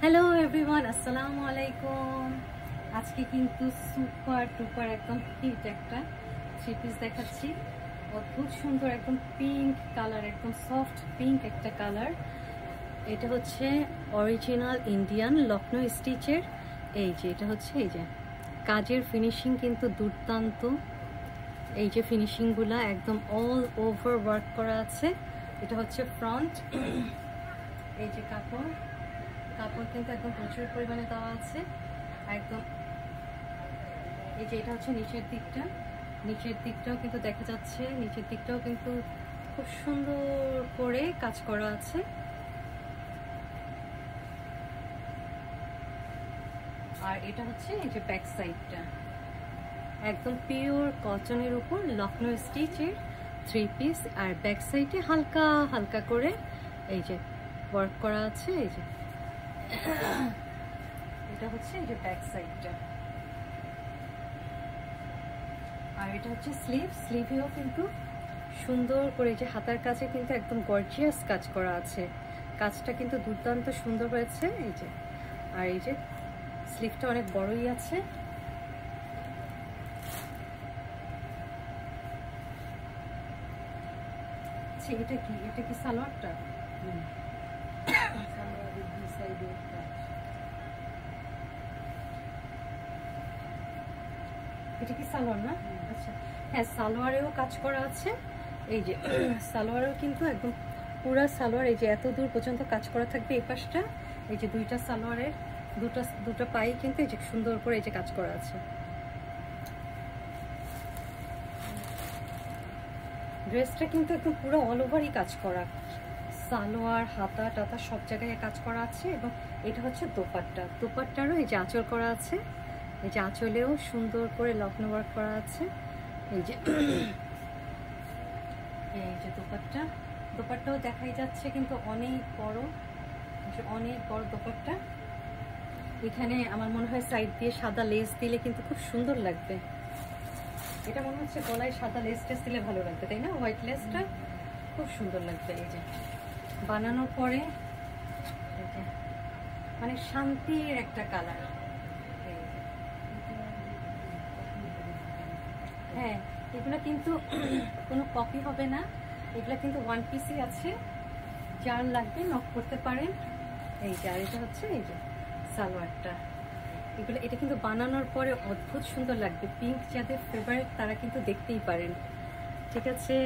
Hello everyone, আসসালামু আলাইকুম। আজকে কিন্তু সুপার টুপার একদম হিট একটা থ্রি পিস দেখাচ্ছি। অদ্ভুত সুন্দর একদম পিঙ্ক কালার, একদম সফট পিঙ্ক একটা কালার। এটা হচ্ছে অরিজিনাল ইন্ডিয়ান লখনৌ স্টিচের। এই যে এটা হচ্ছে এই যে কাজের ফিনিশিং কিন্তু দুর্দান্ত। এই যে ফিনিশিংগুলা একদম অল ওভার ওয়ার্ক করা আছে। এটা হচ্ছে ফ্রন্ট। এই যে কাপড় কিন্তু একদম প্রচুর পরিমাণে দেওয়া আছে একদম। এই যে এটা হচ্ছে নিচের দিকটাও কিন্তু দেখা যাচ্ছে, নিচের দিকটাও কিন্তু খুব সুন্দর করে কাজ করা আছে। আর এটা হচ্ছে এই যে ব্যাক সাইডটা একদম পিওর কটনের উপর লখনৌ স্টিচের থ্রি পিস। আর ব্যাক সাইডে হালকা হালকা করে এই যে ওয়ার্ক করা আছে। এই যে এটা হচ্ছে এই যে ব্যাক সাইডটা। আর এটা হচ্ছে স্লিভেও কিন্তু সুন্দর করে যে হাতার কাছে কিন্তু একদম গর্জিয়াস কাজ করা আছে। কাজটা কিন্তু দুর্দান্ত সুন্দর হয়েছে। এই যে আর এই যে স্লিভটা অনেক বড়ই আছে। এটা কি সালোয়ারটা? এটা কি সালোয়ার না? আচ্ছা হ্যাঁ, সালোয়ারেও কাজ করা আছে। এই যে সালোয়ারেও কিন্তু একদম পুরা সালোয়ার এই যে এত দূর পর্যন্ত কাজ করা থাকবে। এই পাশটা এই যে দুইটা সালোয়ারের দুটো পাই কিন্তু এই যে সুন্দর করে এই যে কাজ করা আছে। ড্রেসটা কিন্তু একদম পুরো অল ওভারই কাজ করা, সালোয়ার হাতা টাতা সব জায়গায় কাজ করা আছে। এবং এটা হচ্ছে দোপাট্টারও এই যে আঁচল করা আছে। এই যে আঁচলেও সুন্দর করে লখনৌ ওয়ার্ক করা আছে। এই যে এই যে দোপাট্টাও দেখাই যাচ্ছে কিন্তু অনেক বড় দোপাট্টা। এখানে আমার মনে হয় সাইড দিয়ে সাদা লেস দিলে কিন্তু খুব সুন্দর লাগবে। এটা মনে হচ্ছে গলায় সাদা লেস টেস দিলে ভালো লাগবে, তাই না? হোয়াইট লেসটা খুব সুন্দর লাগবে। এই যে বানানোর পরে এই যে মানে শান্তির একটা কালার। হ্যাঁ, এগুলো কিন্তু কোনো কপি হবে না, এগুলো কিন্তু ওয়ান পিসই আছে। যার লাগবে নক করতে পারেন। এই যে আর এটা হচ্ছে এই যে সালোয়ারটা। এটা কিন্তু বানানোর পরে অদ্ভুত সুন্দর লাগবে। পিঙ্ক যাদের ফেভারিট তারা কিন্তু দেখতেই পারেন। ঠিক আছে।